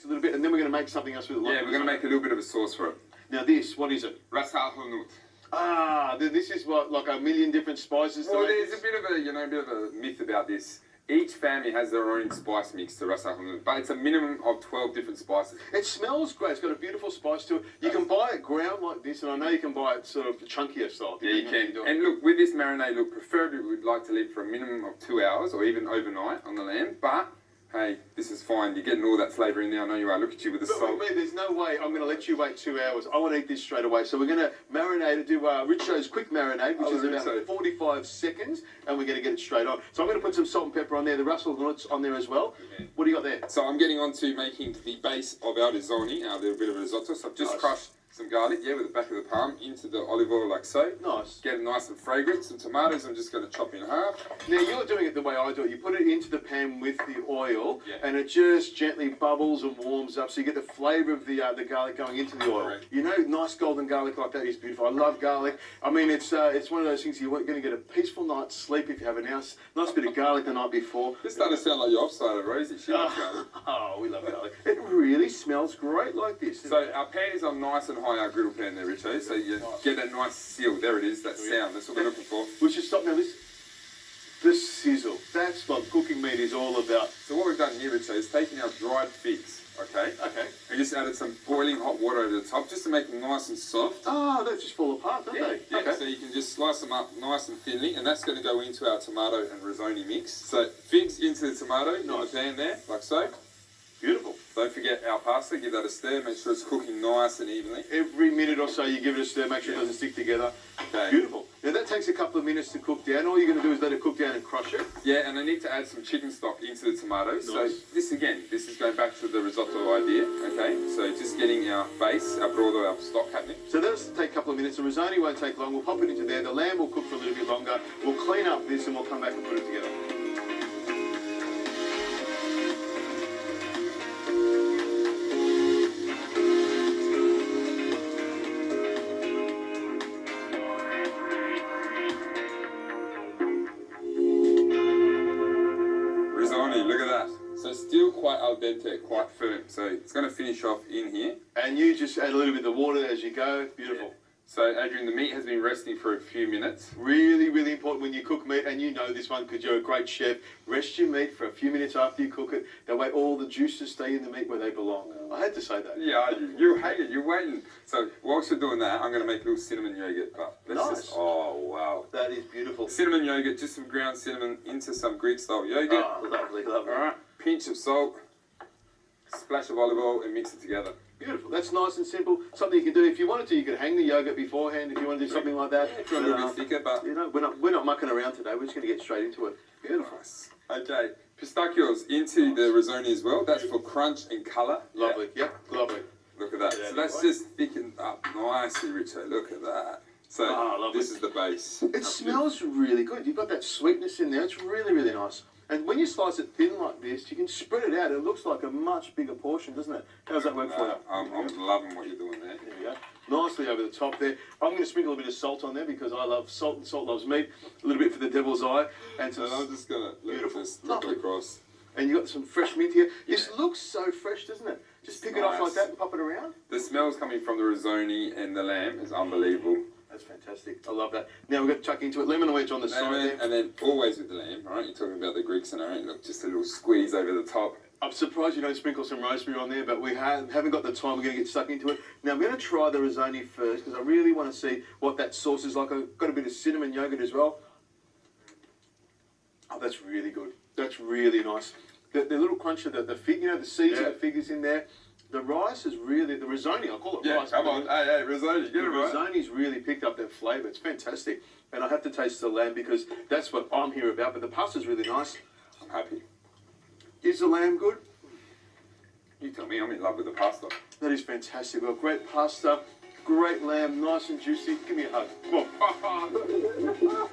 a little bit, and then we're going to make something else with it. Yeah, we're going to make a little bit of a sauce for it. Now this, what is it? Ras Al Hanout. Ah, this is what, like a million different spices. Well, there's a bit of a myth about this. Each family has their own spice mix to Ras Al Hanout, but it's a minimum of 12 different spices. It smells great. It's got a beautiful spice to it. You can buy it ground like this, and I know you can buy it sort of chunkier style. Yeah, you can. And look, with this marinade, preferably we'd like to leave for a minimum of 2 hours or even overnight on the lamb, but hey, this is fine. You're getting all that flavour in there. I know you are. Look at you with the but salt. With me, there's no way I'm going to let you wait 2 hours. I want to eat this straight away. So we're going to marinate it, do Richo's quick marinade, which is about 45 seconds, and we're going to get it straight on. So I'm going to put some salt and pepper on there. The Ras Al Hanout's on there as well. Yeah. What do you got there? So I'm getting on to making the base of our risotto, our little bit of risotto. So I've just crushed some garlic, with the back of the palm into the olive oil like so. Nice. Get it nice and fragrant. Some tomatoes I'm just going to chop in half. Now you're doing it the way I do it. You put it into the pan with the oil, and it just gently bubbles and warms up, so you get the flavour of the garlic going into the oil. Correct. You know, nice golden garlic like that is beautiful. I love garlic. I mean, it's one of those things you're going to get a peaceful night's sleep if you have a nice bit of garlic the night before. This starting to sound like you're offside, Rosie. She loves garlic. Oh, we love garlic. It really smells great like this. So our pan is on nice and high, our griddle pan there, Richo. So you get that nice seal. There it is, that sound. That's what we're looking for. We should stop now. The sizzle. That's what cooking meat is all about. So what we've done here, Richo, is taken our dried figs, okay? Okay. And just added some boiling hot water over the top, just to make them nice and soft. Oh, they just fall apart, don't they? Yeah, okay. So you can just slice them up nice and thinly, and that's going to go into our tomato and risotto mix. So figs into the tomato in the pan there, like so. Beautiful. Don't forget our pasta, give that a stir, make sure it's cooking nice and evenly. Every minute or so you give it a stir, make sure it doesn't stick together. Okay. Beautiful. Now that takes a couple of minutes to cook down. All you're going to do is let it cook down and crush it. Yeah, and I need to add some chicken stock into the tomatoes. Nice. So this is going back to the risotto idea, okay? So just getting our base, our broth, our stock happening. So that'll take a couple of minutes. The risotto won't take long. We'll pop it into there. The lamb will cook for a little bit longer. We'll clean up this and we'll come back and put it together. Look at that. So still quite al dente, quite firm. So it's going to finish off in here. And you just add a little bit of water as you go. Beautiful. Yeah. So Adrian, the meat has been resting for a few minutes. Really, really important when you cook meat, and you know this one because you're a great chef. Rest your meat for a few minutes after you cook it. That way all the juices stay in the meat where they belong. I had to say that. Yeah, you hate it. You're waiting. So whilst you're doing that, I'm going to make a little cinnamon yogurt. Oh, wow. That is beautiful. Cinnamon yogurt, just some ground cinnamon into some Greek-style yogurt. Oh, lovely, lovely. All right, pinch of salt, splash of olive oil, and mix it together. Beautiful. That's nice and simple. Something you can do if you wanted to. You could hang the yogurt beforehand if you want to do something like that. Yeah, if you want a little bit thicker, but you know, we're not mucking around today. We're just going to get straight into it. Beautiful. Nice. Okay, pistachios into the risotto as well. That's for crunch and colour. Lovely. Yep. Lovely. Look at that. So that's just thickened up nicely, Richo. Look at that. So this is the base. It smells really good. You've got that sweetness in there. It's really, really nice. And when you slice it thin like this, you can spread it out. It looks like a much bigger portion, doesn't it? How does that work for you? I'm loving what you're doing there. There we go. Nicely over the top there. I'm going to sprinkle a bit of salt on there because I love salt and salt loves meat. A little bit for the devil's eye. And some I'm just going to look across. And you got some fresh mint here. This looks so fresh, doesn't it? Just pick it off like that and pop it around. The smells coming from the risotto and the lamb is unbelievable. That's fantastic. I love that. Now we're going to chuck into it lemon wedge on the side there. And then always with the lamb, right? You're talking about the Greeks and all right? Look, just a little squeeze over the top. I'm surprised you don't sprinkle some rosemary on there, but we haven't got the time. We're going to get stuck into it. Now I'm going to try the risotto first because I really want to see what that sauce is like. I've got a bit of cinnamon yogurt as well. Oh, that's really good. That's really nice. The little crunch of the fig, you know, the seeds of the fig is in there. The rice is really, the risotto, I call it rice. Come on, hey, risotto, you get it right. The risotto's really picked up that flavour. It's fantastic. And I have to taste the lamb because that's what I'm here about. But the pasta's really nice. I'm happy. Is the lamb good? You tell me, I'm in love with the pasta. That is fantastic. Well, great pasta, great lamb, nice and juicy. Give me a hug. Come on.